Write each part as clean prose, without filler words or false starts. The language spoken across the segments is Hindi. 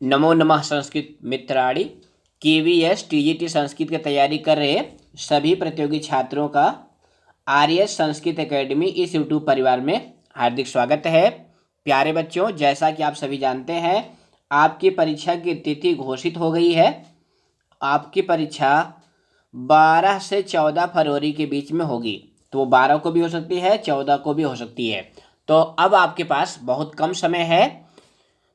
नमो नमः संस्कृत मित्राणि। केवीएस टीजीटी संस्कृत की तैयारी कर रहे सभी प्रतियोगी छात्रों का आर्यस संस्कृत एकेडमी इस यूट्यूब परिवार में हार्दिक स्वागत है। प्यारे बच्चों, जैसा कि आप सभी जानते हैं, आपकी परीक्षा की तिथि घोषित हो गई है। आपकी परीक्षा 12 से 14 फरवरी के बीच में होगी। तो वो 12 को भी हो सकती है, 14 को भी हो सकती है। तो अब आपके पास बहुत कम समय है।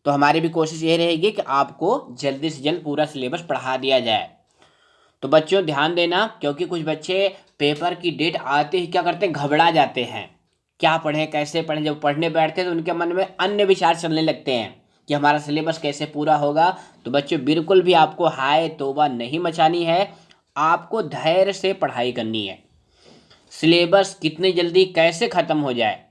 तो हमारी भी कोशिश ये रहेगी कि आपको जल्दी से जल्द पूरा सिलेबस पढ़ा दिया जाए। तो बच्चों ध्यान देना, क्योंकि कुछ बच्चे पेपर की डेट आते ही क्या करते हैं, घबरा जाते हैं। क्या पढ़ें, कैसे पढ़ें। जब पढ़ने बैठते हैं तो उनके मन में अन्य विचार चलने लगते हैं कि हमारा सिलेबस कैसे पूरा होगा। तो बच्चों बिल्कुल भी आपको हाय तौबा नहीं मचानी है। आपको धैर्य से पढ़ाई करनी है। सिलेबस कितनी जल्दी कैसे ख़त्म हो जाए,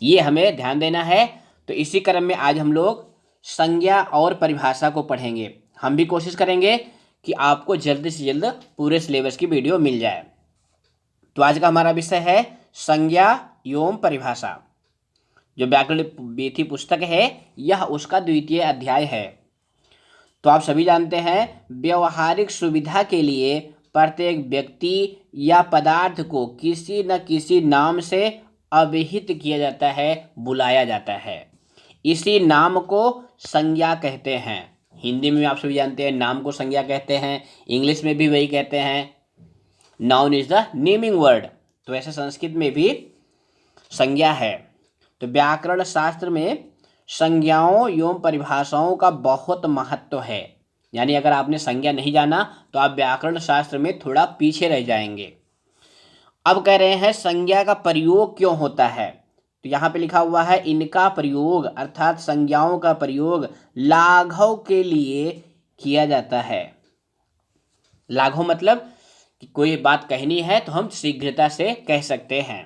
ये हमें ध्यान देना है। तो इसी क्रम में आज हम लोग संज्ञा और परिभाषा को पढ़ेंगे। हम भी कोशिश करेंगे कि आपको जल्दी से जल्द पूरे सिलेबस की वीडियो मिल जाए। तो आज का हमारा विषय है संज्ञा एवं परिभाषा। जो व्याकरण बेथी पुस्तक है, यह उसका द्वितीय अध्याय है। तो आप सभी जानते हैं, व्यवहारिक सुविधा के लिए प्रत्येक व्यक्ति या पदार्थ को किसी न किसी नाम से अभिहित किया जाता है, बुलाया जाता है। इसी नाम को संज्ञा कहते हैं। हिंदी में आप सभी जानते हैं नाम को संज्ञा कहते हैं, इंग्लिश में भी वही कहते हैं। Noun is the naming word. तो ऐसे संस्कृत में भी संज्ञा है। तो व्याकरण शास्त्र में संज्ञाओं एवं परिभाषाओं का बहुत महत्व है। यानी अगर आपने संज्ञा नहीं जाना तो आप व्याकरण शास्त्र में थोड़ा पीछे रह जाएंगे। अब कह रहे हैं संज्ञा का प्रयोग क्यों होता है। तो यहाँ पे लिखा हुआ है इनका प्रयोग अर्थात संज्ञाओं का प्रयोग लाघव के लिए किया जाता है। लाघव मतलब कि कोई बात कहनी है तो हम शीघ्रता से कह सकते हैं।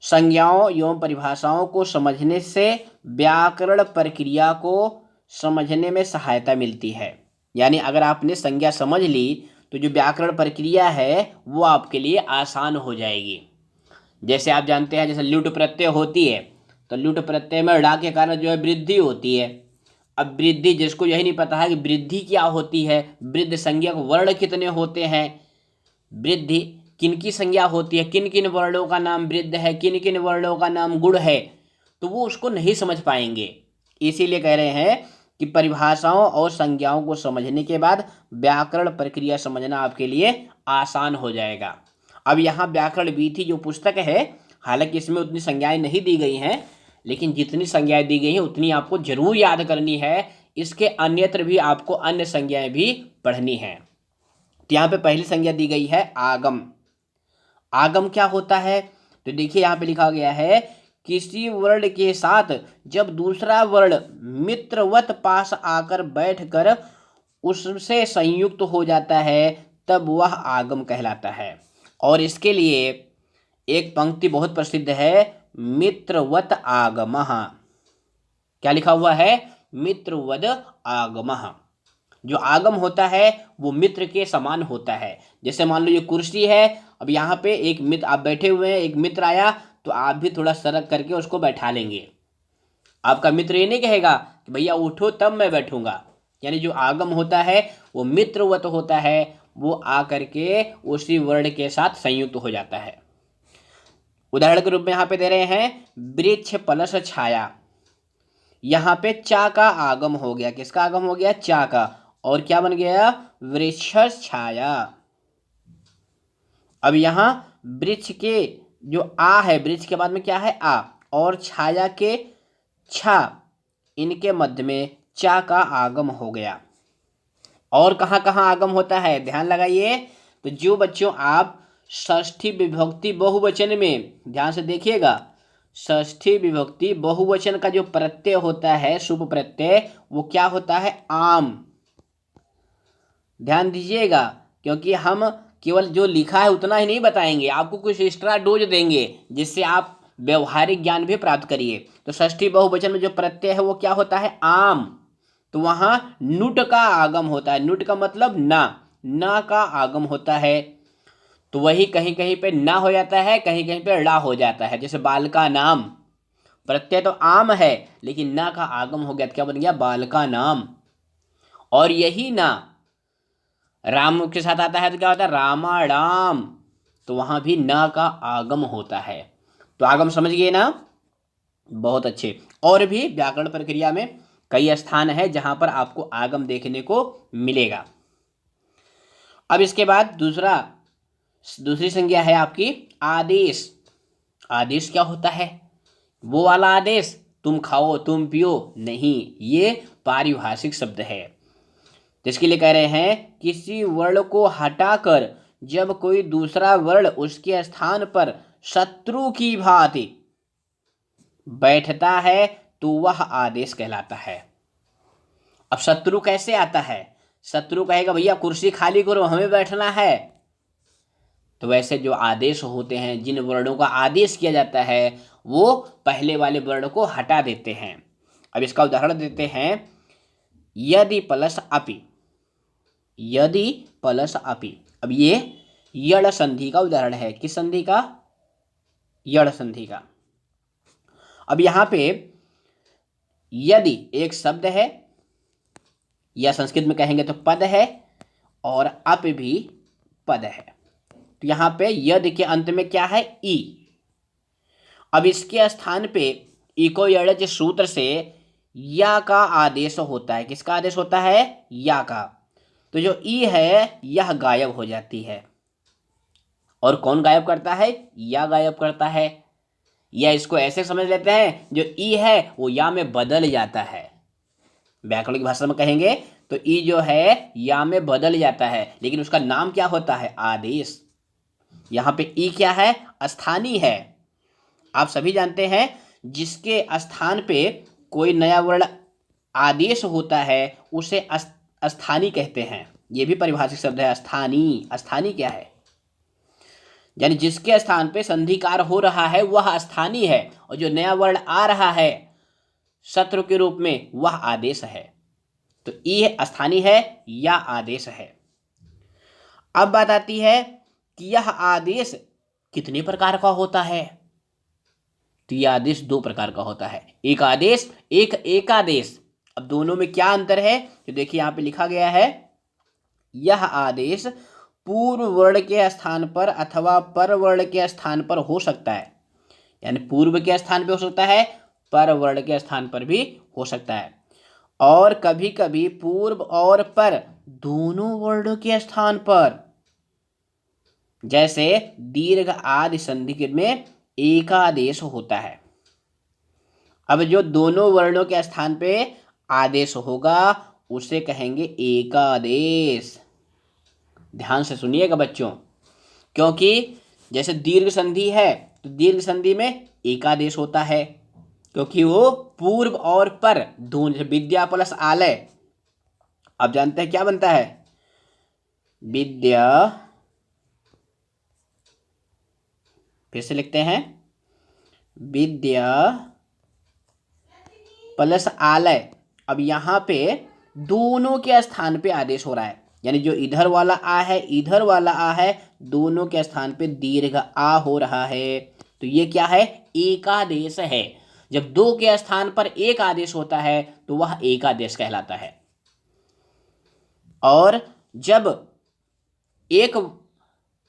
संज्ञाओं एवं परिभाषाओं को समझने से व्याकरण प्रक्रिया को समझने में सहायता मिलती है। यानी अगर आपने संज्ञा समझ ली तो जो व्याकरण प्रक्रिया है वो आपके लिए आसान हो जाएगी। जैसे आप जानते हैं, जैसे लुट प्रत्यय होती है तो लुट प्रत्यय में ड़ा के कारण जो है वृद्धि होती है। अब वृद्धि, जिसको यही नहीं पता है कि वृद्धि क्या होती है, वृद्ध संज्ञक वर्ण कितने होते हैं, वृद्धि किन की संज्ञा होती है, किन किन वर्णों का नाम वृद्ध है, किन किन वर्णों का नाम गुण है, तो वो उसको नहीं समझ पाएंगे। इसीलिए कह रहे हैं कि परिभाषाओं और संज्ञाओं को समझने के बाद व्याकरण प्रक्रिया समझना आपके लिए आसान हो जाएगा। अब यहाँ व्याकरण वीथी जो पुस्तक है, हालांकि इसमें उतनी संज्ञाएं नहीं दी गई हैं, लेकिन जितनी संज्ञाएं दी गई हैं उतनी आपको जरूर याद करनी है। इसके अन्यत्र भी आपको अन्य संज्ञाएं भी पढ़नी है। तो यहाँ पे पहली संज्ञा दी गई है आगम। आगम क्या होता है, तो देखिए यहाँ पे लिखा गया है किसी वर्ण के साथ जब दूसरा वर्ण मित्रवत पास आकर बैठकर उससे संयुक्त हो जाता है तब वह आगम कहलाता है। और इसके लिए एक पंक्ति बहुत प्रसिद्ध है, मित्रवत आगमः। क्या लिखा हुआ है, मित्रवद आगमः। जो आगम होता है वो मित्र के समान होता है। जैसे मान लो ये कुर्सी है, अब यहाँ पे एक मित्र, आप बैठे हुए हैं, एक मित्र आया तो आप भी थोड़ा सरक करके उसको बैठा लेंगे। आपका मित्र ये नहीं कहेगा कि भैया उठो तब मैं बैठूंगा। यानी जो आगम होता है वो मित्रवत होता है, वो आ करके उसी वर्ण के साथ संयुक्त हो जाता है। उदाहरण के रूप में यहाँ पे दे रहे हैं वृक्ष पलस छाया। यहाँ पे चा का आगम हो गया, किसका आगम हो गया, चा का, और क्या बन गया, वृक्ष छाया। अब यहाँ वृक्ष के जो आ है, वृक्ष के बाद में क्या है, आ, और छाया के छा, इनके मध्य में चा का आगम हो गया। और कहाँ कहाँ आगम होता है, ध्यान लगाइए। तो जो बच्चों आप षष्ठी विभक्ति बहुवचन में ध्यान से देखिएगा, षष्ठी विभक्ति बहुवचन का जो प्रत्यय होता है, शुभ प्रत्यय, वो क्या होता है, आम। ध्यान दीजिएगा, क्योंकि हम केवल जो लिखा है उतना ही नहीं बताएंगे, आपको कुछ एक्स्ट्रा डोज देंगे जिससे आप व्यवहारिक ज्ञान भी प्राप्त करिए। तो षष्ठी बहुवचन में जो प्रत्यय है वो क्या होता है, आम। तो वहां नुट का आगम होता है। नुट का मतलब ना का आगम होता है। तो वही कहीं कहीं पे ना हो जाता है, कहीं कहीं पे ड़ा हो जाता है। जैसे बाल का नाम, प्रत्यय तो आम है लेकिन ना का आगम हो गया तो क्या बन गया, बाल का नाम। और यही ना राम के साथ आता है तो क्या होता है, रामाणाम, तो वहां भी ना का आगम होता है। तो आगम समझ गए ना, बहुत अच्छे। और भी व्याकरण प्रक्रिया में कई स्थान है जहां पर आपको आगम देखने को मिलेगा। अब इसके बाद दूसरी संज्ञा है आपकी आदेश। आदेश क्या होता है, वो वाला आदेश तुम खाओ तुम पियो नहीं, ये पारिभाषिक शब्द है। जिसके लिए कह रहे हैं किसी वर्ण को हटाकर जब कोई दूसरा वर्ण उसके स्थान पर शत्रु की भांति बैठता है तो वह आदेश कहलाता है। अब शत्रु कैसे आता है, शत्रु कहेगा भैया कुर्सी खाली करो हमें बैठना है, तो वैसे जो आदेश होते हैं, जिन वर्णों का आदेश किया जाता है वो पहले वाले वर्ण को हटा देते हैं। अब इसका उदाहरण देते हैं, यदि प्लस अपि, यदि प्लस अपि। अब ये यड़ संधि का उदाहरण है, किस संधि का, यड़ संधि का। अब यहां पे यदि एक शब्द है, या संस्कृत में कहेंगे तो पद है, और अप भी पद है। तो यहां पे यदि के अंत में क्या है, ई। अब इसके स्थान पे इको यड़ज सूत्र से या का आदेश होता है, किसका आदेश होता है, या का। तो जो ई है यह गायब हो जाती है, और कौन गायब करता है, या गायब करता है। या इसको ऐसे समझ लेते हैं जो ई है वो या में बदल जाता है। व्याकरण की भाषा में कहेंगे तो ई जो है या में बदल जाता है, लेकिन उसका नाम क्या होता है, आदेश। यहां पे ई क्या है, स्थानीय है। आप सभी जानते हैं जिसके स्थान पे कोई नया वर्ण आदेश होता है उसे स्थानीय कहते हैं। यह भी परिभाषिक शब्द है, स्थानीय। स्थानीय क्या है, यानी जिसके स्थान पे संधिकार हो रहा है वह स्थानीय है, और जो नया वर्ण आ रहा है शत्रु के रूप में वह आदेश है। तो ई स्थानीय है या आदेश है। अब बात आती है कि यह आदेश कितने प्रकार का होता है। तो यह आदेश दो प्रकार का होता है, एक आदेश एक एकादेश। अब दोनों में क्या अंतर है, तो देखिए यहां पे लिखा गया है, यह आदेश पूर्व वर्ण के स्थान पर अथवा पर वर्ण के स्थान पर हो सकता है। यानी पूर्व के स्थान पर हो सकता है, पर वर्ण के स्थान पर भी हो सकता है, और कभी कभी पूर्व और पर दोनों वर्णों के स्थान पर। जैसे दीर्घ आदि संधि में एकादेश होता है। अब जो दोनों वर्णों के स्थान पे आदेश होगा उसे कहेंगे एकादेश। ध्यान से सुनिएगा बच्चों, क्योंकि जैसे दीर्घ संधि है तो दीर्घ संधि में एकादेश होता है, क्योंकि वो पूर्व और पर दोनों, विद्या प्लस आलय। आप जानते हैं क्या बनता है, विद्या, फिर से लिखते हैं, विद्या प्लस आलय। अब यहां पे दोनों के स्थान पे आदेश हो रहा है, यानी जो इधर वाला आ है इधर वाला आ है, दोनों के स्थान पे दीर्घ आ हो रहा है। तो ये क्या है, एकादेश है। जब दो के स्थान पर एक आदेश होता है तो वह एकादेश कहलाता है, और जब एक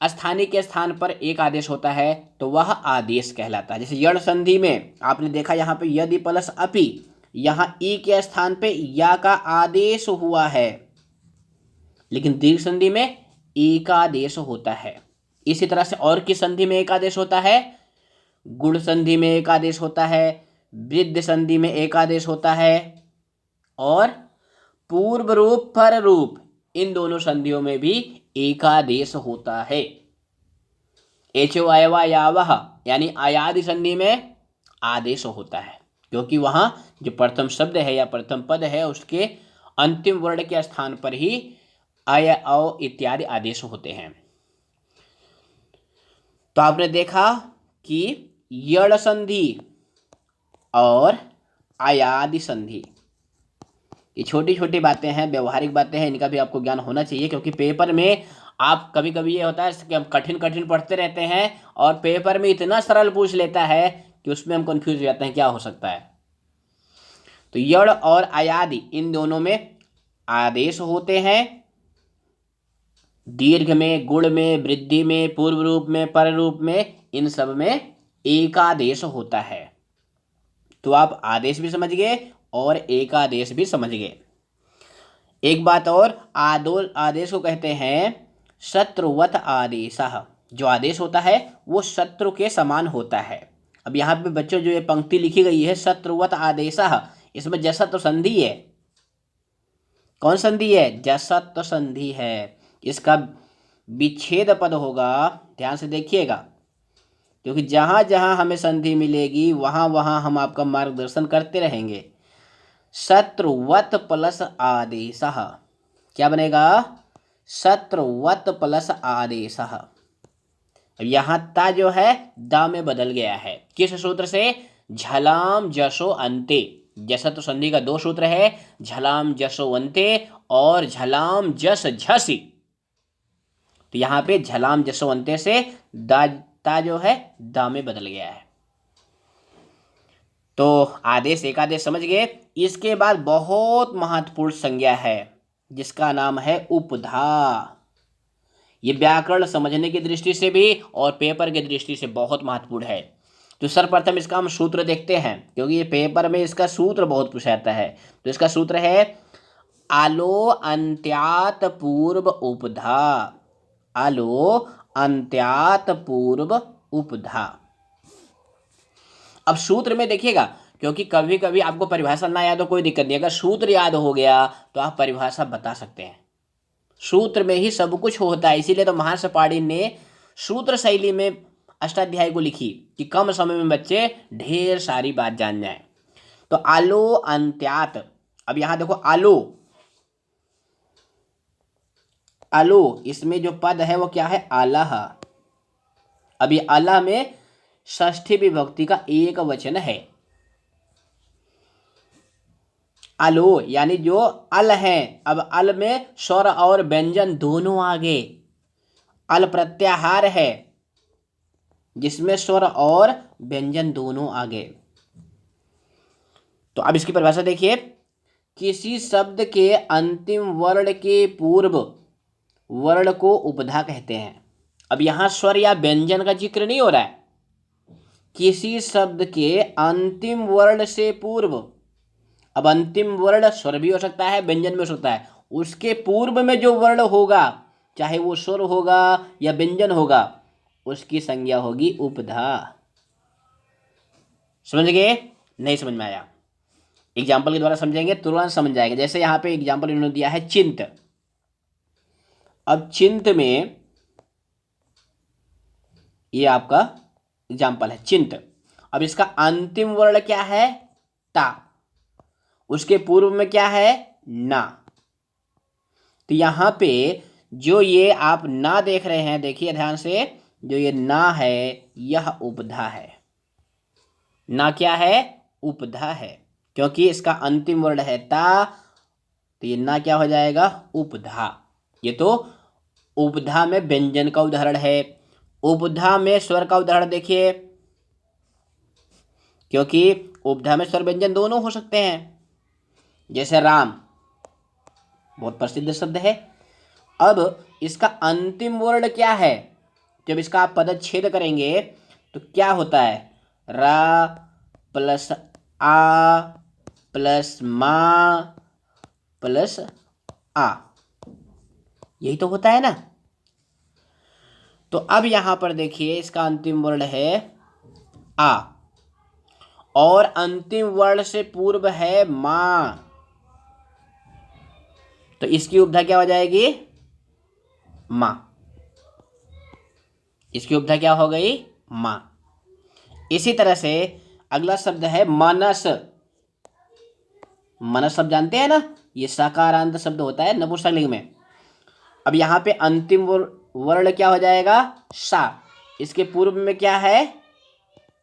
स्थानीय के स्थान पर एक आदेश होता है तो वह आदेश कहलाता है। जैसे यण संधि में आपने देखा यहाँ पे यदि प्लस अपि, यहाँ ई के स्थान पे या का आदेश हुआ है, लेकिन दीर्घ संधि में एकादेश होता है। इसी तरह से और किस संधि में एकादेश होता है, गुण संधि में एकादेश होता है, वृद्ध संधि में एकादेश होता है, और पूर्व रूप पर रूप इन दोनों संधियों में भी एकादेश होता है। एचो अयवा यावह यानी आयादि संधि में आदेश होता है, क्योंकि वहां जो प्रथम शब्द है या प्रथम पद है उसके अंतिम वर्ण के स्थान पर ही अय औ इत्यादि आदेश होते हैं। तो आपने देखा कि यड़ संधि और आयादि संधि, ये छोटी छोटी बातें हैं, व्यवहारिक बातें हैं, इनका भी आपको ज्ञान होना चाहिए, क्योंकि पेपर में आप कभी कभी ये होता है कि हम कठिन कठिन पढ़ते रहते हैं और पेपर में इतना सरल पूछ लेता है कि उसमें हम कंफ्यूज हो जाते हैं क्या हो सकता है। तो यड़ और अयादि इन दोनों में आदेश होते हैं, दीर्घ में, गुण में, वृद्धि में, पूर्व रूप में, पर रूप में, इन सब में एकादेश होता है। तो आप आदेश भी समझ गए और एकादेश भी समझ गए। एक बात और, आदेश को कहते हैं शत्रुवत आदेशः। जो आदेश होता है वो शत्रु के समान होता है। अब यहाँ पे बच्चों जो ये पंक्ति लिखी गई है शत्रुवत आदेशः, इसमें जसत्व संधि है। कौन संधि है? जसत्व संधि है। इसका विच्छेद पद होगा, ध्यान से देखिएगा, क्योंकि जहां जहां हमें संधि मिलेगी वहां वहां हम आपका मार्गदर्शन करते रहेंगे। शत्रुवत प्लस आदेशः, क्या बनेगा? शत्रुवत प्लस आदेशः। अब यहाँ ता जो है दा में बदल गया है। किस सूत्र से? झलाम जसो अंते। जसत्व संधि का दो सूत्र है, झलाम जसो अंते और झलाम जस झसी। तो यहाँ पे झलाम जसो अंते से दा ता जो है दा में बदल गया है। तो आदेश एकादेश समझ गए। इसके बाद बहुत महत्वपूर्ण संज्ञा है जिसका नाम है उपधा। ये व्याकरण समझने की दृष्टि से भी और पेपर की दृष्टि से बहुत महत्वपूर्ण है। तो सर्वप्रथम इसका हम सूत्र देखते हैं, क्योंकि ये पेपर में इसका सूत्र बहुत पूछा जाता है। तो इसका सूत्र है आलो अंत्यात पूर्व उपधा। आलो अंत्यात पूर्व उपधा। अब सूत्र में देखिएगा, क्योंकि कभी कभी आपको परिभाषा ना याद हो कोई दिक्कत नहीं, अगर सूत्र याद हो गया तो आप परिभाषा बता सकते हैं। सूत्र में ही सब कुछ होता है, इसीलिए तो महर्षि पाणिनि ने सूत्र शैली में अष्टाध्यायी को लिखी कि कम समय में बच्चे ढेर सारी बात जान जाएं। तो आलो अंत्यात, अब यहां देखो आलो, आलो इसमें जो पद है वो क्या है? आलह। अब ये आलह में षष्ठी विभक्ति का एक वचन है। अलो यानी जो अल है, अब अल में स्वर और व्यंजन दोनों आगे। अल प्रत्याहार है जिसमें स्वर और व्यंजन दोनों आगे। तो अब इसकी परिभाषा देखिए, किसी शब्द के अंतिम वर्ण के पूर्व वर्ण को उपधा कहते हैं। अब यहां स्वर या व्यंजन का जिक्र नहीं हो रहा है। किसी शब्द के अंतिम वर्ण से पूर्व, अब अंतिम वर्ण स्वर भी हो सकता है, व्यंजन भी हो सकता है, उसके पूर्व में जो वर्ण होगा, चाहे वो स्वर होगा या व्यंजन होगा, उसकी संज्ञा होगी उपधा। समझ गए? नहीं समझ में आया? एग्जाम्पल के द्वारा समझेंगे, तुरंत समझ जाएंगे। जैसे यहाँ पे एग्जाम्पल इन्होंने दिया है चिंत। अब चिंत में ये आपका एग्जाम्पल है चिंत। अब इसका अंतिम वर्ण क्या है? ता। उसके पूर्व में क्या है? ना। तो यहां पे जो ये आप ना देख रहे हैं, देखिए ध्यान से, जो ये ना है यह उपधा है। ना क्या है? उपधा है, क्योंकि इसका अंतिम वर्ण है ता, तो ये ना क्या हो जाएगा? उपधा। ये तो उपधा में व्यंजन का उदाहरण है। उपधा में स्वर का उदाहरण देखिए, क्योंकि उपधा में स्वर व्यंजन दोनों हो सकते हैं। जैसे राम, बहुत प्रसिद्ध शब्द है। अब इसका अंतिम वर्ण क्या है? जब इसका आप पदच्छेद करेंगे तो क्या होता है? रा प्लस आ प्लस मा प्लस आ, यही तो होता है ना। तो अब यहां पर देखिए इसका अंतिम वर्ण है आ और अंतिम वर्ण से पूर्व है मा, तो इसकी उपधा क्या हो जाएगी? मां। इसकी उपधा क्या हो गई? मां। इसी तरह से अगला शब्द है मनस। मनस शब्द जानते हैं ना, ये सकारांत शब्द होता है नपुंसकलिंग में। अब यहां पे अंतिम वर्ण क्या हो जाएगा? सा। इसके पूर्व में क्या है?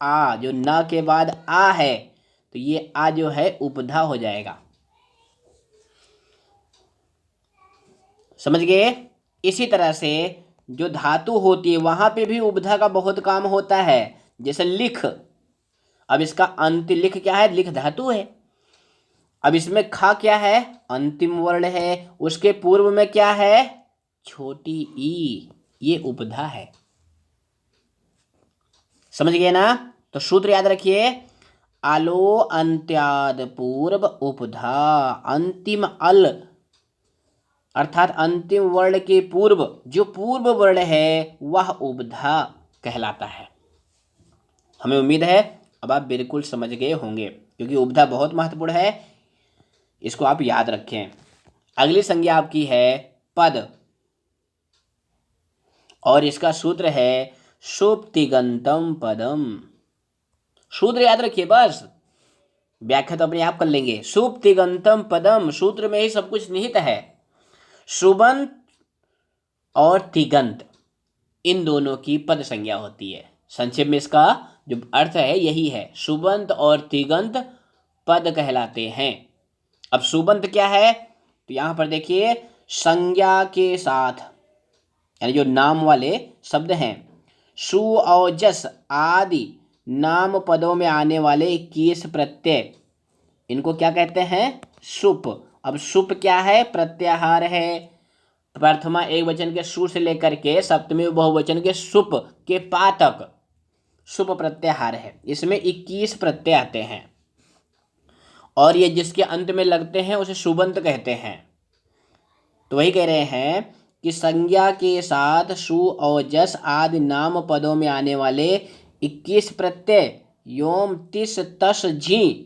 आ, जो न के बाद आ है, तो ये आ जो है उपधा हो जाएगा। समझ गए? इसी तरह से जो धातु होती है वहां पे भी उपधा का बहुत काम होता है। जैसे लिख, अब इसका अंत लिख क्या है? लिख धातु है। अब इसमें खा क्या है? अंतिम वर्ण है। उसके पूर्व में क्या है? छोटी ई, ये उपधा है। समझ गए ना? तो सूत्र याद रखिए, आलो अंत्याद पूर्व उपधा, अंतिम अल अर्थात अंतिम वर्ण के पूर्व जो पूर्व वर्ण है वह उपधा कहलाता है। हमें उम्मीद है अब आप बिल्कुल समझ गए होंगे, क्योंकि उपधा बहुत महत्वपूर्ण है, इसको आप याद रखें। अगली संज्ञा आपकी है पद, और इसका सूत्र है सुप्तिगंतम पदम। सूत्र याद रखिए, बस व्याख्या तो अपने आप कर लेंगे। सुप्तिगंतम पदम, सूत्र में ही सब कुछ निहित है। सुबंत और तिगंत इन दोनों की पद संज्ञा होती है। संक्षेप में इसका जो अर्थ है यही है, सुबंत और तिगंत पद कहलाते हैं। अब सुबंत क्या है? तो यहां पर देखिए, संज्ञा के साथ यानी जो नाम वाले शब्द हैं, सु और जस आदि नाम पदों में आने वाले 21 प्रत्यय, इनको क्या कहते हैं? सुप। अब सुप क्या है? प्रत्याहार है। प्रथमा एक वचन के सु से लेकर के सप्तमी बहुवचन के सुप के पा तक सुप प्रत्याहार है। इसमें 21 प्रत्यय आते हैं, और ये जिसके अंत में लगते हैं उसे सुबंत कहते हैं। तो वही कह रहे हैं कि संज्ञा के साथ सु और जस आदि नाम पदों में आने वाले 21 प्रत्यय योम तिस तस झी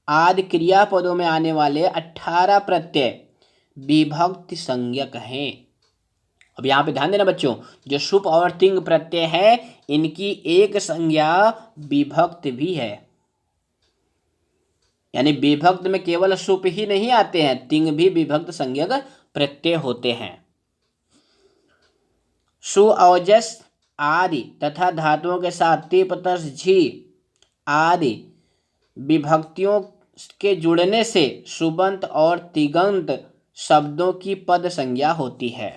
आदि क्रियापदों में आने वाले 18 प्रत्यय विभक्ति संज्ञक हैं। अब यहाँ पे ध्यान देना बच्चों, जो सुप और तिंग प्रत्यय है इनकी एक संज्ञा विभक्त भी है, यानी विभक्त में केवल सुप ही नहीं आते हैं, तिंग भी विभक्त संज्ञक प्रत्यय होते हैं। सु औजस आदि तथा धातुओं के साथ तिप तस झी आदि विभक्तियों के जुड़ने से सुबंत और तिगंत शब्दों की पद संज्ञा होती है।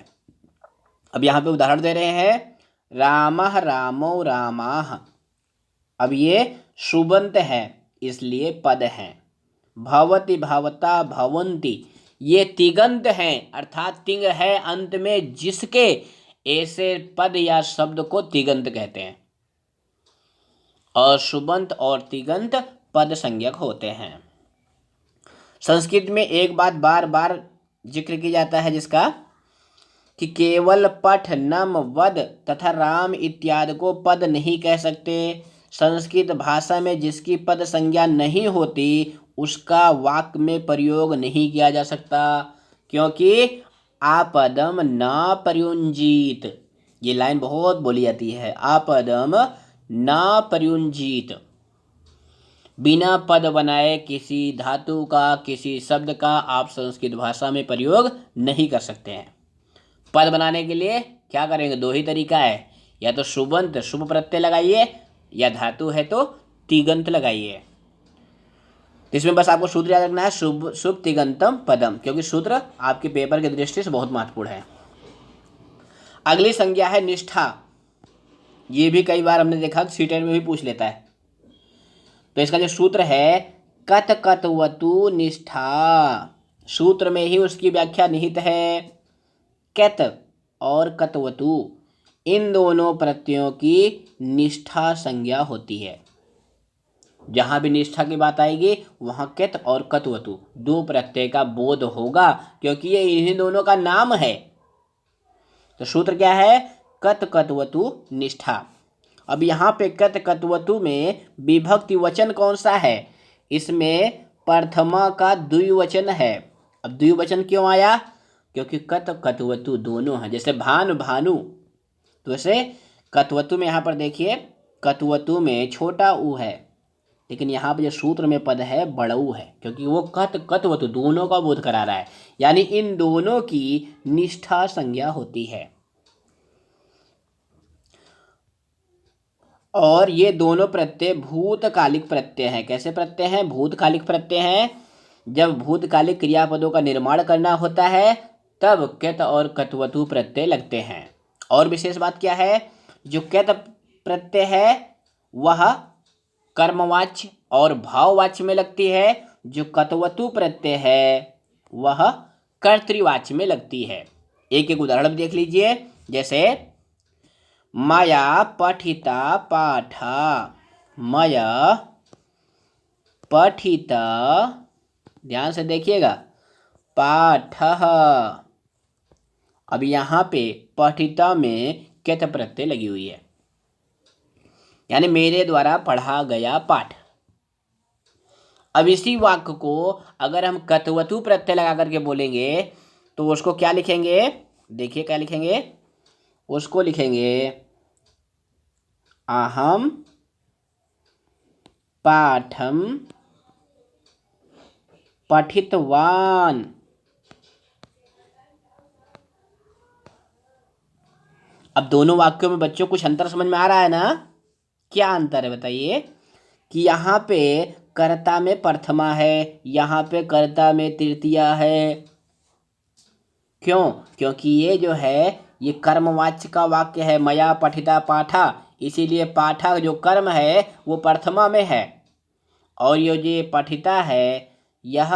अब यहाँ पे उदाहरण दे रहे हैं, रामः रामौ रामाः। अब ये सुबंत है इसलिए पद हैं। भवति भवता भवन्ति ये तिगंत हैं, अर्थात तिंग है अंत में जिसके, ऐसे पद या शब्द को तिगंत कहते हैं। और सुबंत और तिगंत पद संज्ञक होते हैं। संस्कृत में एक बात बार बार जिक्र की जाता है जिसका, कि केवल पठ नम वद तथा राम इत्यादि को पद नहीं कह सकते। संस्कृत भाषा में जिसकी पद संज्ञा नहीं होती उसका वाक्य में प्रयोग नहीं किया जा सकता, क्योंकि आपदम ना प्रयुंजीत, ये लाइन बहुत बोली जाती है, आपदम ना प्रयुंजीत, बिना पद बनाए किसी धातु का किसी शब्द का आप संस्कृत भाषा में प्रयोग नहीं कर सकते हैं। पद बनाने के लिए क्या करेंगे? दो ही तरीका है, या तो सुबंत शुभ प्रत्यय लगाइए, या धातु है तो तिगंत लगाइए। इसमें बस आपको सूत्र याद रखना है, शुभ शुभ तिगंतम पदम, क्योंकि सूत्र आपके पेपर की दृष्टि से बहुत महत्वपूर्ण है। अगली संज्ञा है निष्ठा। ये भी कई बार हमने देखा सीटेट में भी पूछ लेता है। तो इसका जो सूत्र है कत कतवतु निष्ठा, सूत्र में ही उसकी व्याख्या निहित है। कत और कतवतु इन दोनों प्रत्ययों की निष्ठा संज्ञा होती है। जहां भी निष्ठा की बात आएगी वहां कत और कतवतु दो प्रत्यय का बोध होगा, क्योंकि ये इन्हीं दोनों का नाम है। तो सूत्र क्या है? कत कतवतु निष्ठा। अब यहाँ पे कत कतवतु में विभक्ति वचन कौन सा है? इसमें प्रथमा का द्विवचन है। अब द्विवचन क्यों आया? क्योंकि कत कतवतु दोनों हैं, जैसे भानु भानु, तो वैसे कतवतु में यहाँ पर देखिए कतवतु में छोटा ऊ है, लेकिन यहाँ पर जो सूत्र में पद है बड़ा ऊ है, क्योंकि वो कत कतवतु दोनों का बोध करा रहा है, यानी इन दोनों की निष्ठा संज्ञा होती है। और ये दोनों प्रत्यय भूतकालिक प्रत्यय हैं। कैसे प्रत्यय हैं? भूतकालिक प्रत्यय हैं। जब भूतकालिक क्रियापदों का निर्माण करना होता है तब कत और कतवतु प्रत्यय लगते हैं। और विशेष बात क्या है? जो कत प्रत्यय है वह कर्मवाच्य और भाववाच्य में लगती है, जो कत्वतु प्रत्यय है वह कर्तृवाच्य में लगती है। एक एक उदाहरण देख लीजिए, जैसे मया पठिता पाठा, मया पठिता, ध्यान से देखिएगा, पाठः। अब यहाँ पे पठिता में कित प्रत्यय लगी हुई है, यानी मेरे द्वारा पढ़ा गया पाठ। अब इसी वाक्य को अगर हम कत्वतु प्रत्यय लगा करके बोलेंगे तो उसको क्या लिखेंगे, देखिए क्या लिखेंगे, उसको लिखेंगे अहम पाठम पठितवान। अब दोनों वाक्यों में बच्चों कुछ अंतर समझ में आ रहा है ना? क्या अंतर है बताइए? कि यहाँ पे कर्ता में प्रथमा है, यहाँ पे कर्ता में तृतीया है। क्यों? क्योंकि ये जो है ये कर्मवाच्य का वाक्य है, मया पठिता पाठा, इसीलिए पाठा जो कर्म है वो प्रथमा में है, और ये जो पठिता है यह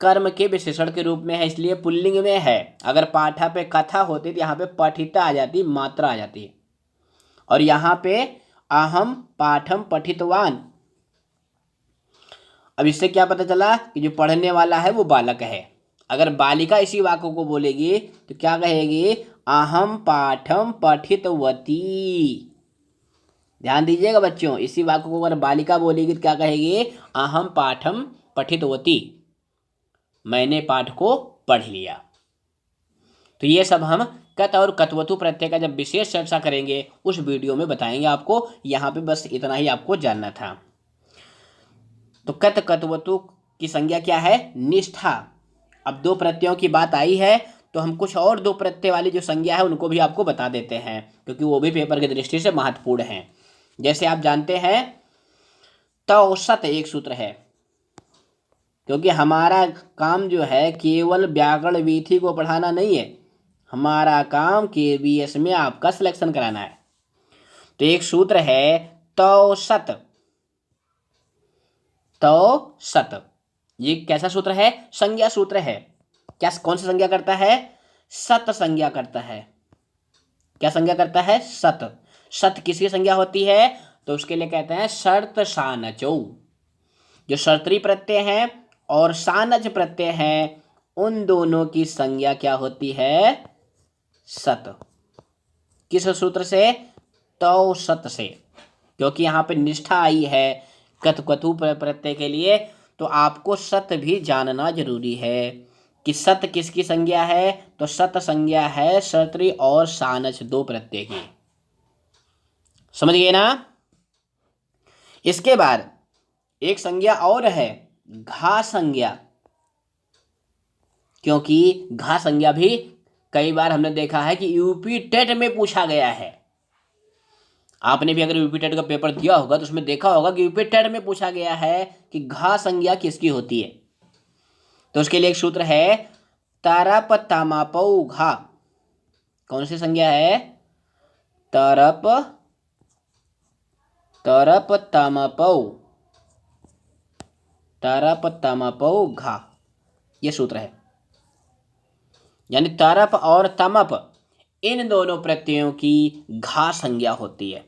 कर्म के विशेषण के रूप में है, इसलिए पुल्लिंग में है। अगर पाठा पे कथा होती तो यहाँ पे पठिता आ जाती, मात्रा आ जाती, और यहाँ पे अहम पाठम पठितवान। अब इससे क्या पता चला कि जो पढ़ने वाला है वो बालक है। अगर बालिका इसी वाक्य को बोलेगी तो क्या कहेगी, अहम पाठम पठितवती। ध्यान दीजिएगा बच्चों, इसी वाक्य को अगर बालिका बोलेगी तो क्या कहेगी, अहम पाठम पठितवती, मैंने पाठ को पढ़ लिया। तो ये सब हम कत और कत्वतु प्रत्यय का जब विशेष चर्चा करेंगे उस वीडियो में बताएंगे आपको। यहाँ पे बस इतना ही आपको जानना था। तो कत कत्वतु की संज्ञा क्या है, निष्ठा। अब दो प्रत्ययों की बात आई है तो हम कुछ और दो प्रत्यय वाली जो संज्ञा है उनको भी आपको बता देते हैं, क्योंकि वो भी पेपर की दृष्टि से महत्वपूर्ण हैं। जैसे आप जानते हैं तौसत एक सूत्र है, क्योंकि हमारा काम जो है केवल व्याकरण विधि को पढ़ाना नहीं है, हमारा काम KVS में आपका सिलेक्शन कराना है। तो एक सूत्र है तौसत, तौसत, ये कैसा सूत्र है, संज्ञा सूत्र है। क्या, कौन सा संज्ञा करता है, सत संज्ञा करता है। क्या संज्ञा करता है, सत। सत किसकी संज्ञा होती है, तो उसके लिए कहते हैं शर्त सानचौ। जो शर्तरी प्रत्यय हैं और सानच प्रत्यय हैं उन दोनों की संज्ञा क्या होती है, सत। किस सूत्र से, तौ सत से, क्योंकि यहाँ पे निष्ठा आई है कत्वतु प्रत्यय के लिए, तो आपको सत भी जानना जरूरी है कि सत किसकी संज्ञा है। तो सत संज्ञा है शर्तरी और सानच दो प्रत्यय की। समझ गए ना? इसके बाद एक संज्ञा और है घा संज्ञा, क्योंकि घा संज्ञा भी कई बार हमने देखा है कि यूपी टेट में पूछा गया है। आपने भी अगर यूपी टेट का पेपर दिया होगा तो उसमें देखा होगा कि यूपी टेट में पूछा गया है कि घा संज्ञा किसकी होती है। तो उसके लिए एक सूत्र है तरप तमापौ घा। कौन सी संज्ञा है, तरप, तरप तमपौ, तरप तमपौ घा, ये सूत्र है। यानी तरप और तमप इन दोनों प्रत्ययों की घा संज्ञा होती है,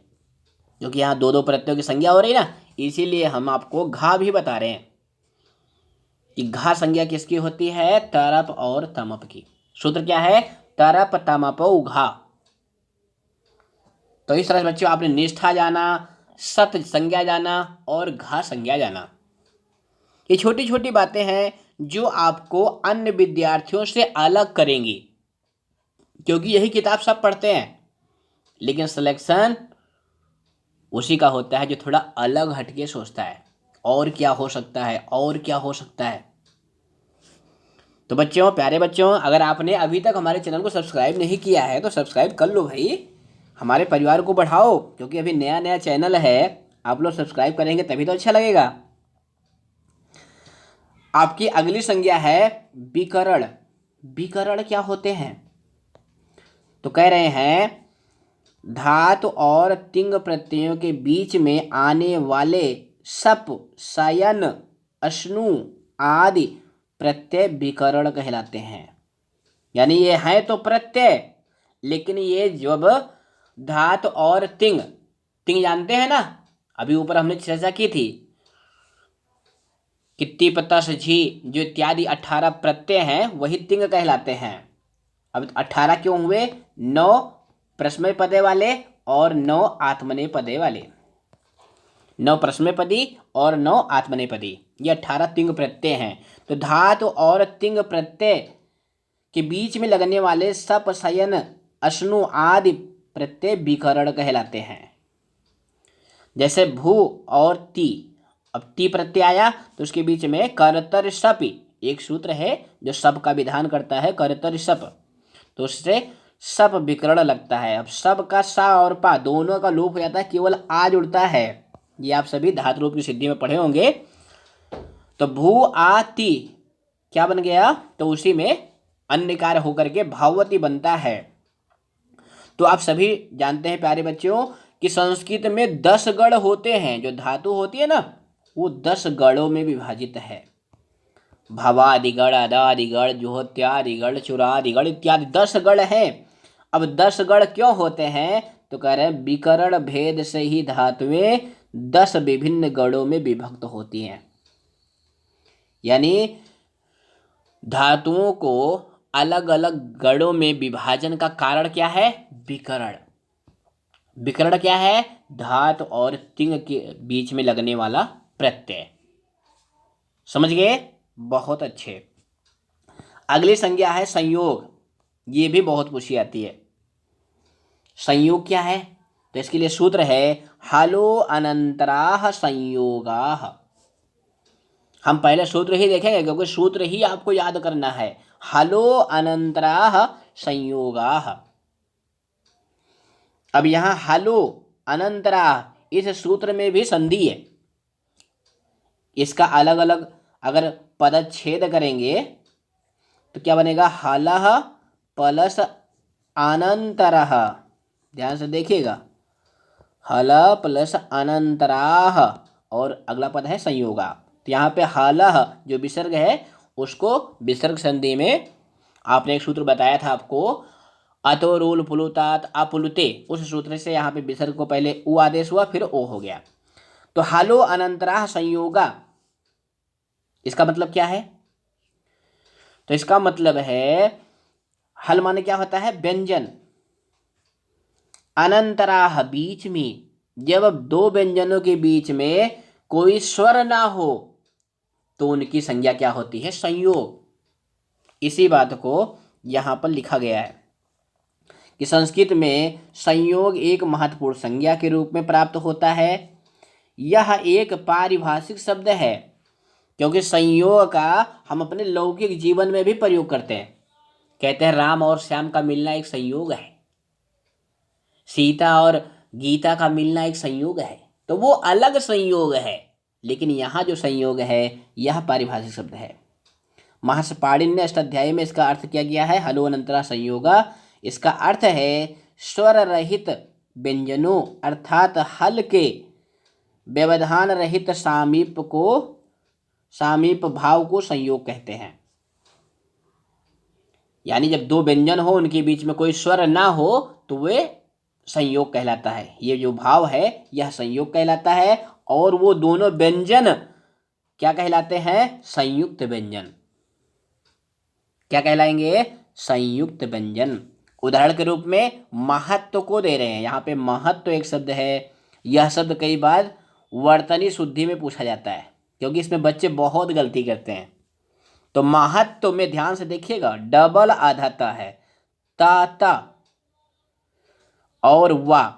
क्योंकि यहाँ दो दो प्रत्ययों की संज्ञा हो रही ना, इसीलिए हम आपको घा भी बता रहे हैं कि घा संज्ञा किसकी होती है, तरप और तमप की। सूत्र क्या है, तरप तमपौ घा। तो इस तरह से बच्चों आपने निष्ठा जाना, सत संज्ञा जाना और घा संज्ञा जाना। ये छोटी छोटी बातें हैं जो आपको अन्य विद्यार्थियों से अलग करेंगी, क्योंकि यही किताब सब पढ़ते हैं, लेकिन सिलेक्शन उसी का होता है जो थोड़ा अलग हटके सोचता है, और क्या हो सकता है, और क्या हो सकता है। तो बच्चों, प्यारे बच्चों, अगर आपने अभी तक हमारे चैनल को सब्सक्राइब नहीं किया है तो सब्सक्राइब कर लो भाई, हमारे परिवार को बढ़ाओ, क्योंकि अभी नया नया चैनल है, आप लोग सब्सक्राइब करेंगे तभी तो अच्छा लगेगा। आपकी अगली संज्ञा है विकरण। विकरण क्या होते हैं, तो कह रहे हैं धातु और तिंग प्रत्ययों के बीच में आने वाले सप, शयन, अश्नु आदि प्रत्यय विकरण कहलाते हैं। यानी ये है तो प्रत्यय, लेकिन ये जब धातु और तिंग, तिंग जानते हैं ना, अभी ऊपर हमने चर्चा की थी, कित्ती पत्ता से झी जो इत्यादि 18 प्रत्यय हैं वही तिंग कहलाते हैं। अब 18 क्यों हुए? 9 प्रश्नपदे वाले और 9 आत्मनेपदे वाले, 9 प्रश्नपदी और 9 आत्मनेपदी, ये 18 तिंग प्रत्यय हैं। तो धातु और तिंग प्रत्यय के बीच में लगने वाले सप, शयन, अश्नु आदि प्रत्यय विकरण कहलाते हैं। जैसे भू और ती, अब ती प्रत्यय आया तो उसके बीच में करतर सपि, एक सूत्र है जो सब का विधान करता है, करतर सप, तो उससे सप विकरण लगता है। अब सब का सा और पा दोनों का लोप हो जाता है, केवल आ जुड़ता है। ये आप सभी धातु रूप की सिद्धि में पढ़े होंगे। तो भू आ ती क्या बन गया? तो उसी में अन्य कार्य होकर के भाववती बनता है। तो आप सभी जानते हैं प्यारे बच्चों कि संस्कृत में 10 गण होते हैं। जो धातु होती है ना वो 10 गणों में विभाजित है। भवादिगण, अदादिगण, जुहोत्यादिगण, चुरादिगण इत्यादि 10 गण हैं। अब 10 गण क्यों होते हैं? तो कह रहे हैं विकरण भेद से ही धातुएं 10 विभिन्न गणों में विभक्त होती हैं। यानी धातुओं को अलग अलग गणों में विभाजन का कारण क्या है? विकरण। विकरण क्या है? धातु और तिंग के बीच में लगने वाला प्रत्यय। समझ गए? बहुत अच्छे। अगली संज्ञा है संयोग। ये भी बहुत पूछी जाती है। संयोग क्या है? तो इसके लिए सूत्र है हलो अनंतराः संयोगाः। हम पहले सूत्र ही देखेंगे क्योंकि सूत्र ही आपको याद करना है। हलो अनंतराः संयोगाः। अब यहां हलो अनंतराः इस सूत्र में भी संधि है। इसका अलग अलग अगर पदच्छेद करेंगे तो क्या बनेगा? हलः प्लस अनंतरः। ध्यान से देखिएगा, हल प्लस अनंतराः और अगला पद है संयोगा। तो यहाँ पे हलः जो विसर्ग है उसको विसर्ग संधि में आपने एक सूत्र बताया था आपको, अतो रूल पुलुतात अपुलुते, उस सूत्र से यहाँ पे विसर्ग को पहले उ आदेश हुआ फिर ओ हो गया। तो हलो अनंतराः संयोगा, इसका मतलब क्या है? तो इसका मतलब है हल माने क्या होता है? व्यंजन। अनंतराः बीच में, जब 2 व्यंजनों के बीच में कोई स्वर ना हो तो उनकी संज्ञा क्या होती है? संयोग। इसी बात को यहां पर लिखा गया है कि संस्कृत में संयोग एक महत्वपूर्ण संज्ञा के रूप में प्राप्त होता है। यह एक पारिभाषिक शब्द है क्योंकि संयोग का हम अपने लौकिक जीवन में भी प्रयोग करते हैं। कहते हैं राम और श्याम का मिलना एक संयोग है, सीता और गीता का मिलना एक संयोग है। तो वो अलग संयोग है, लेकिन यहाँ जो संयोग है यह पारिभाषिक शब्द है। महर्षि पाणिनि ने अष्टाध्यायी में इसका अर्थ क्या किया है? हलो अनंतरा संयोगा। इसका अर्थ है स्वर रहित व्यंजनों अर्थात हल के व्यवधान रहित सामीप भाव को संयोग कहते हैं। यानी जब 2 व्यंजन हो उनके बीच में कोई स्वर ना हो तो वे संयोग कहलाता है। ये जो भाव है यह संयोग कहलाता है। और वो दोनों व्यंजन क्या कहलाते हैं? संयुक्त व्यंजन। क्या कहलाएंगे? संयुक्त व्यंजन। उदाहरण के रूप में महत्व को दे रहे हैं। यहाँ पे महत्व एक शब्द है। यह शब्द कई बार वर्तनी शुद्धि में पूछा जाता है क्योंकि इसमें बच्चे बहुत गलती करते हैं। तो महत्व में ध्यान से देखिएगा, डबल आधाता है, ता और वा,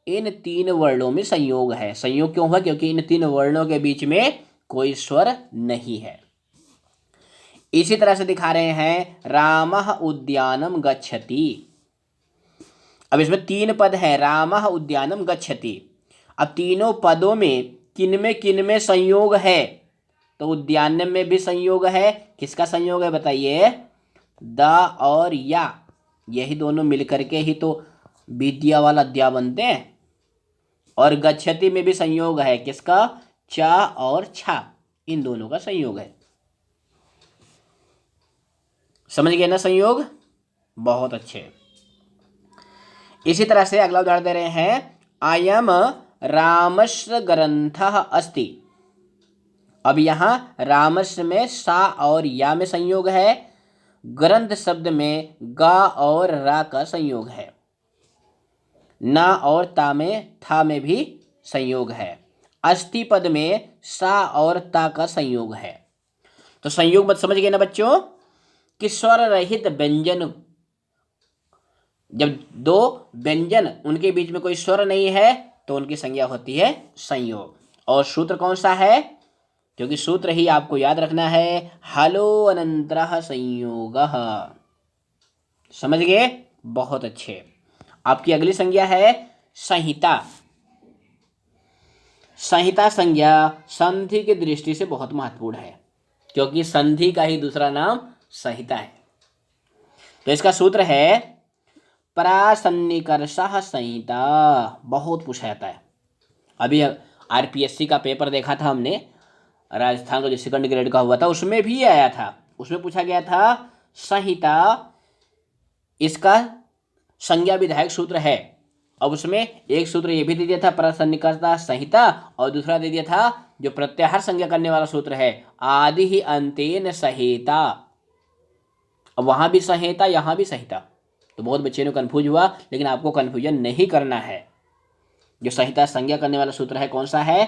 इन 3 वर्णों में संयोग है। संयोग क्यों हुआ? क्योंकि इन 3 वर्णों के बीच में कोई स्वर नहीं है। इसी तरह से दिखा रहे हैं रामः उद्यानम गच्छति। अब इसमें 3 पद है, रामः उद्यानम गच्छति। अब तीनों पदों में किनमें संयोग है? तो उद्यान में भी संयोग है। किसका संयोग है बताइए? द और या, यही दोनों मिलकर के ही तो विद्या वाला द्या बनते हैं। और गच्छति में भी संयोग है, किसका? चा और छा, इन दोनों का संयोग है। समझ गए ना संयोग? बहुत अच्छे। इसी तरह से अगला उदाहरण दे रहे हैं, अयम रामस्य ग्रंथः अस्ति। अब यहां रामस्य में सा और या में संयोग है, ग्रंथ शब्द में गा और रा का संयोग है, ना और ता में था में भी संयोग है, अस्ति पद में सा और ता का संयोग है। तो संयोग मत समझ गए ना बच्चों कि स्वर रहित व्यंजन, जब दो व्यंजन उनके बीच में कोई स्वर नहीं है तो उनकी संज्ञा होती है संयोग। और सूत्र कौन सा है? क्योंकि सूत्र ही आपको याद रखना है, हलो अनंतरः संयोगः। समझ गए? बहुत अच्छे। आपकी अगली संज्ञा है संहिता। संहिता संज्ञा संधि की दृष्टि से बहुत महत्वपूर्ण है, क्योंकि संधि का ही दूसरा नाम संहिता है। तो इसका सूत्र है प्रासन्निकर्षः संहिता। बहुत पूछा जाता है। अभी आरपीएससी का पेपर देखा था हमने, राजस्थान का जो सेकंड ग्रेड का हुआ था, उसमें भी आया था। उसमें पूछा गया था संहिता, इसका संज्ञा विधायक सूत्र है। अब उसमें एक सूत्र ये भी दे दिया था प्रासन्निकर्षः संहिता, और दूसरा दे दिया था जो प्रत्याहार संज्ञा करने वाला सूत्र है, आदि ही अंतेन संहिता। अब वहां भी संहिता, यहां भी संहिता, तो बहुत बच्चे ने कंफ्यूज हुआ, लेकिन आपको कंफ्यूजन नहीं करना है। जो संहिता संज्ञा करने वाला सूत्र है कौन सा है?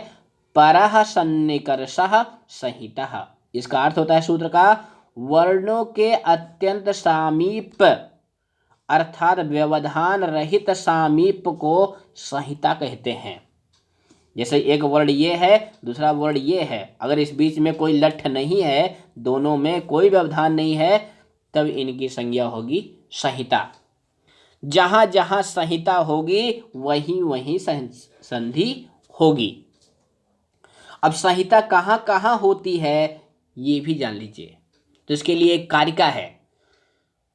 परः सन्निकर्षः संहिता। इसका अर्थ होता है सूत्र का, वर्णों के अत्यंत सामीप अर्थात व्यवधान रहित सामीप को संहिता कहते हैं। जैसे एक वर्ड ये है, दूसरा वर्ड ये है, अगर इस बीच में कोई लठ नहीं है, दोनों में कोई व्यवधान नहीं है, तब इनकी संज्ञा होगी संहिता। जहां जहां संहिता होगी वहीं वहीं संधि होगी। अब संहिता कहां कहां होती है ये भी जान लीजिए। तो इसके लिए एक कारिका है,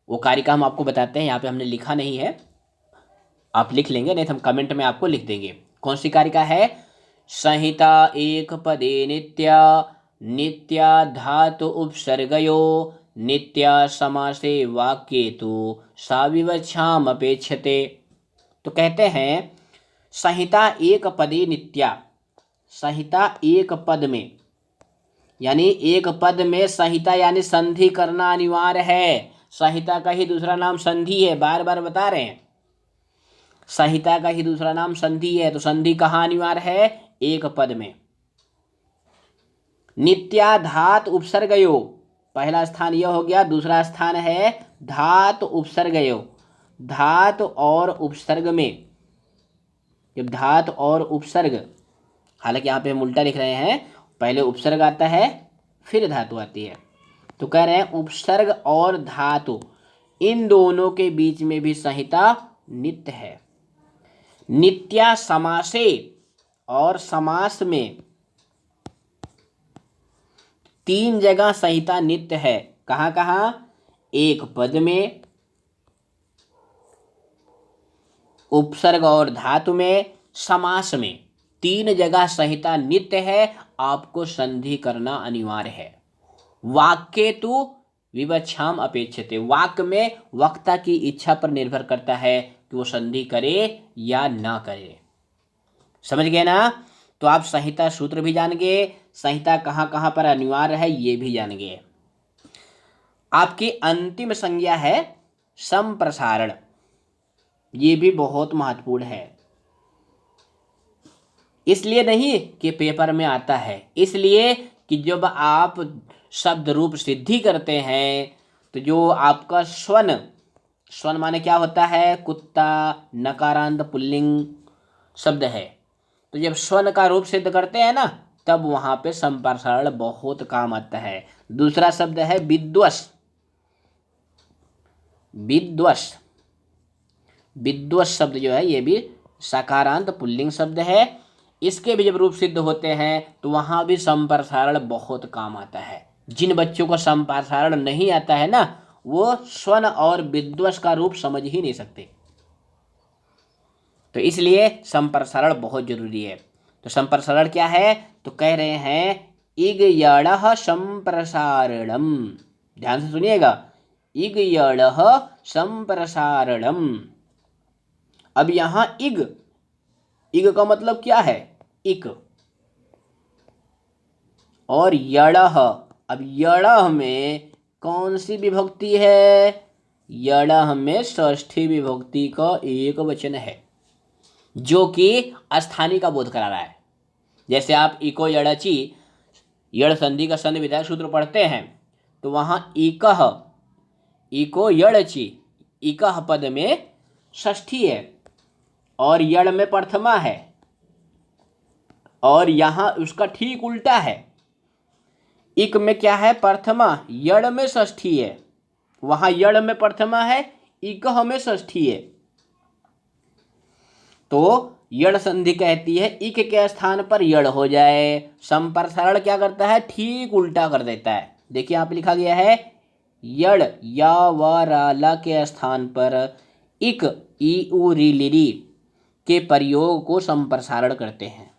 वो कारिका हम आपको बताते हैं। यहाँ पे हमने लिखा नहीं है, आप लिख लेंगे, नहीं तो हम कमेंट में आपको लिख देंगे। कौन सी कारिका है? संहिता एक पदे नित्या, नित्या धातु उपसर्गयो, नित्या समासे वाक्ये तो सा विवक्षाम अपेक्षते। तो कहते हैं संहिता एक पदे नित्या, संहिता एक पद में, यानी एक पद में संहिता यानी संधि करना अनिवार्य है। संहिता का ही दूसरा नाम संधि है, बार बार बता रहे हैं, संहिता का ही दूसरा नाम संधि है। तो संधि कहाँ अनिवार्य है? एक पद में। नित्या धातु उपसर्गयो, पहला स्थान यह हो गया, दूसरा स्थान है धातु उपसर्गयो। धातु और उपसर्ग में, जब धातु और उपसर्ग, हालांकि यहाँ पे हम उल्टा लिख रहे हैं, पहले उपसर्ग आता है फिर धातु आती है, तो कह रहे हैं उपसर्ग और धातु इन दोनों के बीच में भी संहिता नित्य है। नित्या समासे, और समास में तीन जगह संहिता नित्य है। कहाँ कहाँ? एक पद में, उपसर्ग और धातु में, समास में, तीन जगह संहिता नित्य है। आपको संधि करना अनिवार्य है। वाक्ये तु विवक्षाम अपेक्षते, वाक्य में वक्ता की इच्छा पर निर्भर करता है कि वो संधि करे या ना करे। समझ गए ना? तो आप संहिता सूत्र भी जान गए, संहिता कहाँ कहाँ पर अनिवार्य है ये भी जान गए। आपकी अंतिम संज्ञा है संप्रसारण। ये भी बहुत महत्वपूर्ण है, इसलिए नहीं कि पेपर में आता है, इसलिए कि जब आप शब्द रूप सिद्धि करते हैं तो जो आपका स्वन, स्वन माने क्या होता है? कुत्ता, नकारांत पुल्लिंग शब्द है। तो जब स्वन का रूप सिद्ध करते हैं ना, तब वहां पे संप्रसारण बहुत काम आता है। दूसरा शब्द है विद्वस। विद्वस, विद्वस शब्द जो है ये भी सकारांत पुल्लिंग शब्द है। इसके भी जब रूप सिद्ध होते हैं तो वहां भी संप्रसारण बहुत काम आता है। जिन बच्चों को संप्रसारण नहीं आता है ना, वो स्वन और विद्वस का रूप समझ ही नहीं सकते। तो इसलिए संप्रसारण बहुत जरूरी है। तो संप्रसारण क्या है, तो कह रहे हैं इगयणः संप्रसारणम। ध्यान से सुनिएगा, इगयणः संप्रसारणम। अब यहां इग, इग का मतलब क्या है, इक, और यणः, अब यणः में कौन सी विभक्ति है, यणः में षष्ठी विभक्ति का एक वचन है, जो कि स्थानीय का बोध करा रहा है। जैसे आप इको यणचि, यण संधि का संधि विधायक सूत्र पढ़ते हैं, तो वहां इकः, इको यणचि, इकः पद में षष्ठी है और यण में प्रथमा है, और यहां उसका ठीक उल्टा है, इक में क्या है, प्रथमा, यण में षष्ठी है, वहां यण में प्रथमा है, इकः में षष्ठी है। तो यण संधि कहती है इक के स्थान पर यण हो जाए, संप्रसारण क्या करता है, ठीक उल्टा कर देता है। देखिए यहाँ पे लिखा गया है यण या व रा के स्थान पर इक ई उ री लिरी के प्रयोग को संप्रसारण करते हैं,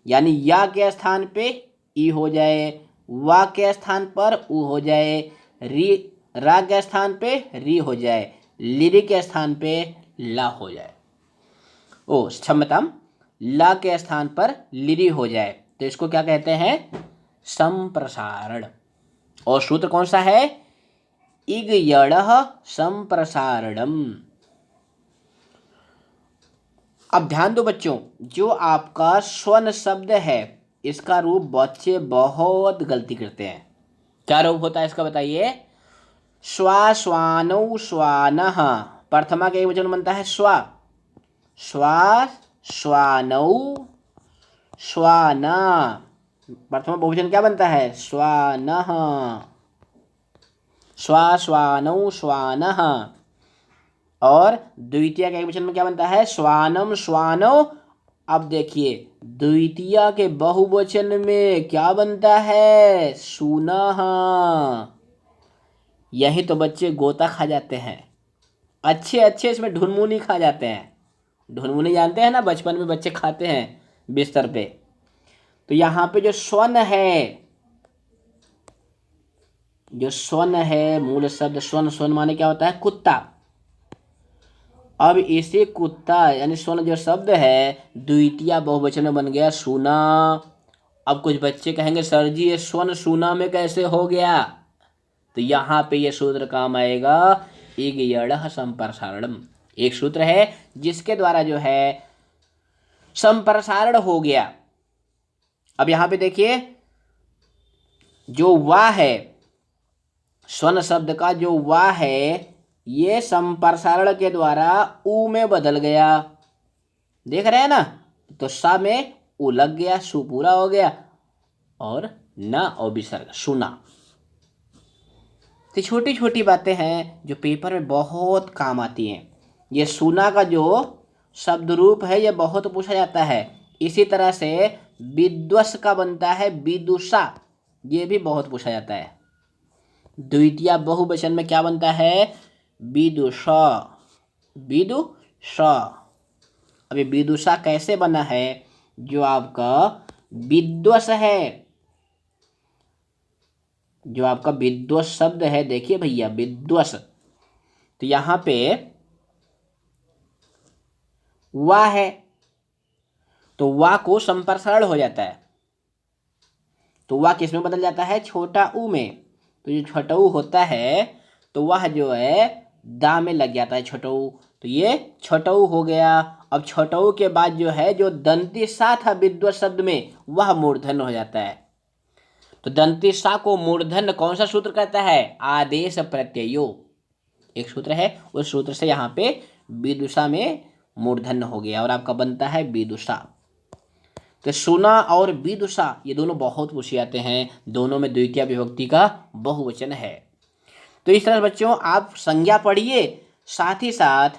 यानी या के स्थान पे ई हो जाए, वा के स्थान पर उ हो जाए, री रा के स्थान पे री हो जाए, लिरी के स्थान पे ला हो जाए, ओ क्षमताम, ला के स्थान पर लिरी हो जाए। तो इसको क्या कहते हैं, संप्रसारण। और सूत्र कौन सा है, इगयणः संप्रसारणम। अब ध्यान दो बच्चों, जो आपका स्वन शब्द है इसका रूप बच्चे बहुत गलती करते हैं। क्या रूप होता है इसका बताइए, स्वा स्वानौ स्वानः, प्रथमा का एक वचन बनता है स्वा, स्वा स्वानौ स्वाना, प्रथमा बहुवचन क्या बनता है, स्वानः, स्वा स्वानौ स्वानः। और द्वितीय का एक वचन में क्या बनता है, स्वानम स्वानो। अब देखिए द्वितीय के बहुवचन में क्या बनता है, सुनः। यही तो बच्चे गोता खा जाते हैं, अच्छे अच्छे इसमें ढुनमुनी खा जाते हैं। ढुनमुनी जानते हैं ना, बचपन में बच्चे खाते हैं बिस्तर पे। तो यहाँ पे जो स्वन है, जो स्वन है, मूल शब्द स्वन, स्वन माने क्या होता है, कुत्ता। अब इसे कुत्ता यानी स्वन जो शब्द है द्वितीय बहुवचन में बन गया सुना। अब कुछ बच्चे कहेंगे सर जी ये स्वन सुना में कैसे हो गया, तो यहाँ पे ये सूत्र काम आएगा, इगयणः संप्रसारणम। एक सूत्र है जिसके द्वारा जो है संप्रसारण हो गया। अब यहाँ पे देखिए जो वा है, स्वन शब्द का जो वा है, ये संप्रसारण के द्वारा उ में बदल गया, देख रहे हैं ना। तो सा में उ लग गया, सु पूरा हो गया, और ना और विसर्ग सुना। तो छोटी छोटी बातें हैं जो पेपर में बहुत काम आती हैं। ये सुना का जो शब्द रूप है ये बहुत पूछा जाता है। इसी तरह से विद्वस का बनता है विदुषा, ये भी बहुत पूछा जाता है। द्वितीय बहुवचन में क्या बनता है, विदुषा, विदुषा। अभी विदुषा कैसे बना है, जो आपका विद्वस है, जो आपका विद्वस शब्द है, देखिए भैया विद्वस, तो यहां पे वा है, तो वा को संप्रसारण हो जाता है, तो वा किस में बदल जाता है, छोटा ऊ में। तो जो छोटा ऊ होता है तो वह जो है दा में लग जाता है छोटा ऊ, तो ये छोटा ऊ हो गया। अब छोटा ऊ के बाद जो है जो दंती सा था विद्वत शब्द में, वह मूर्धन्य हो जाता है। तो दंती सा को मूर्धन्य कौन सा सूत्र कहता है, आदेश प्रत्ययो, एक सूत्र है, उस सूत्र से यहाँ पे विदुषा में मूर्धन्य हो गया और आपका बनता है विदुषा। तो सुना और विदुषा ये दोनों बहुत पूछे जाते हैं, दोनों में द्वितीय विभक्ति का बहुवचन है। तो इस तरह बच्चों आप संज्ञा पढ़िए, साथ ही साथ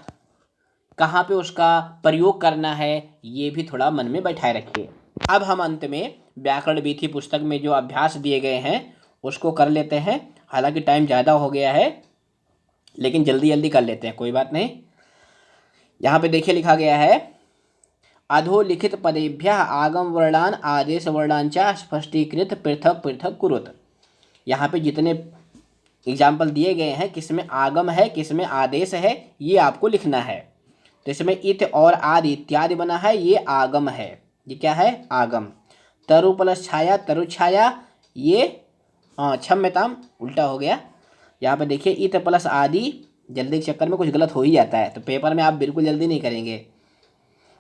कहाँ पे उसका प्रयोग करना है ये भी थोड़ा मन में बैठाए रखिए। अब हम अंत में व्याकरण वीथी पुस्तक में जो अभ्यास दिए गए हैं उसको कर लेते हैं। हालांकि टाइम ज़्यादा हो गया है लेकिन जल्दी जल्दी कर लेते हैं, कोई बात नहीं। यहाँ पे देखिए लिखा गया है अधोलिखित पदेभ्यः आगम वर्णान आदेश वर्णान च स्पष्टीकृत पृथक पृथक कुरुत। यहाँ पे जितने एग्जाम्पल दिए गए हैं, किसमें आगम है किसमें आदेश है, ये आपको लिखना है। तो इसमें इत और आदि इत्यादि बना है, ये आगम है। ये क्या है? आगम। तरु प्लस छाया तरु छाया, ये क्षम्यताम उल्टा हो गया। यहाँ पे देखिए इत प्लस आदि, जल्दी के चक्कर में कुछ गलत हो ही जाता है, तो पेपर में आप बिल्कुल जल्दी नहीं करेंगे।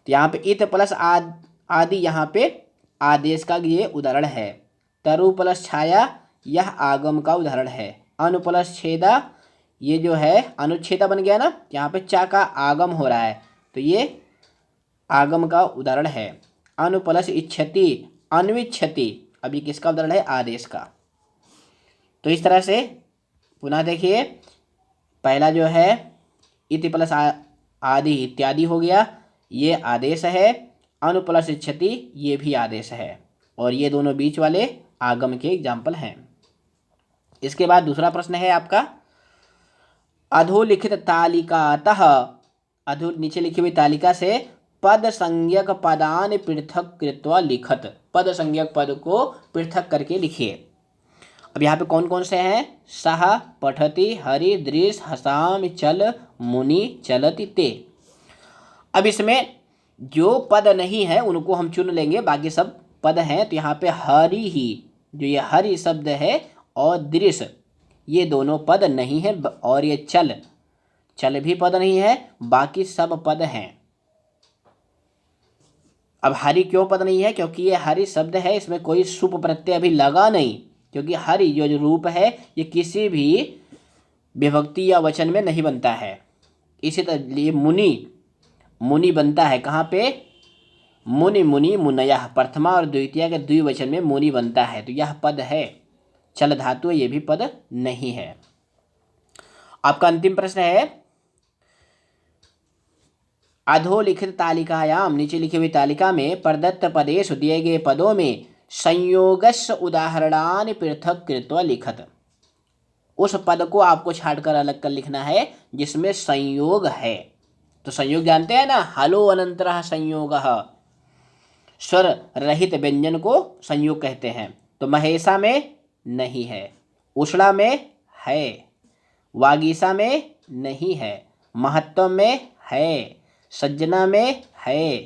तो यहाँ पे इत प्लस आदि, यहाँ पे आदेश का ये उदाहरण है। तरु प्लस छाया, यह आगम का उदाहरण है। अनु प्लस छेदा, ये जो है अनुच्छेदा बन गया ना, यहाँ पे चा का आगम हो रहा है, तो ये आगम का उदाहरण है। अनु प्लस इच्छति अन्विच्छति, अब ये किसका उदाहरण है? आदेश का। तो इस तरह से पुनः देखिए, पहला जो है इति प्लस आदि इत्यादि हो गया, ये आदेश है। अनु प्लस इच्छति, ये भी आदेश है, और ये दोनों बीच वाले आगम के एग्जाम्पल हैं। इसके बाद दूसरा प्रश्न है आपका, अधोलिखित तालिकातः, अधो नीचे लिखी हुई तालिका से पद संज्ञक पदान पृथक कृत्वा लिखत, पद संज्ञक पद को पृथक करके लिखिए। अब यहाँ पे कौन कौन से हैं? सह, पठति, हरि, दृश, हसाम, चल, मुनि, चलति, ते। अब इसमें जो पद नहीं है उनको हम चुन लेंगे, बाकी सब पद हैं। तो यहाँ पे हरि ही, जो ये हरि शब्द है, और दृश, ये दोनों पद नहीं है, और ये चल भी पद नहीं है, बाकी सब पद हैं। अब हरि क्यों पद नहीं है? क्योंकि ये हरि शब्द है, इसमें कोई सुप प्रत्यय अभी लगा नहीं, क्योंकि हरि जो रूप है ये किसी भी विभक्ति या वचन में नहीं बनता है। इसी तरह मुनि बनता है, कहाँ पे? मुनि मुनि मुनयः, प्रथमा और द्वितीय के द्विवचन में मुनि बनता है, तो यह पद है। चल धातु, ये भी पद नहीं है। आपका अंतिम प्रश्न है, अधोलिखित तालिकायाम, नीचे लिखी हुई तालिका में प्रदत्त पदेषु, दिए गए पदों में संयोगस्य उदाहरणानि पृथक कृत्वा लिखत। उस पद को आपको छांटकर अलग कर लिखना है जिसमें संयोग है। तो संयोग जानते हैं ना, हलो अनंतरः संयोगः, स्वर रहित व्यंजन को संयोग कहते हैं। तो महेशा में नहीं है, उषणा में है, वागीशा में नहीं है, महत्व में है, सज्जना में है,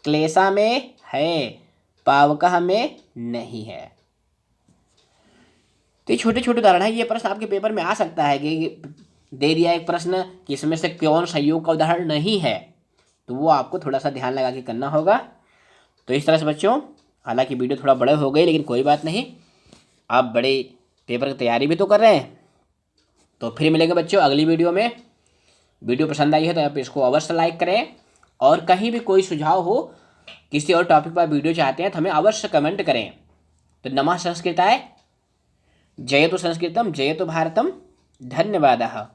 क्लेशा में है, पावकः में नहीं है। तो ये छोटे छोटे उदाहरण है। ये प्रश्न आपके पेपर में आ सकता है कि दे दिया एक प्रश्न कि इसमें से कौन संयोग का उदाहरण नहीं है, तो वो आपको थोड़ा सा ध्यान लगा के करना होगा। तो इस तरह से बच्चों, हालांकि वीडियो थोड़ा बड़े हो गए, लेकिन कोई बात नहीं, आप बड़े पेपर की तैयारी भी तो कर रहे हैं। तो फिर मिलेंगे बच्चों अगली वीडियो में। वीडियो पसंद आई है तो आप इसको अवश्य लाइक करें, और कहीं भी कोई सुझाव हो, किसी और टॉपिक पर वीडियो चाहते हैं तो हमें अवश्य कमेंट करें। तो नमः संस्कृताय, जयतु संस्कृतम, जयतु भारतम, धन्यवादः।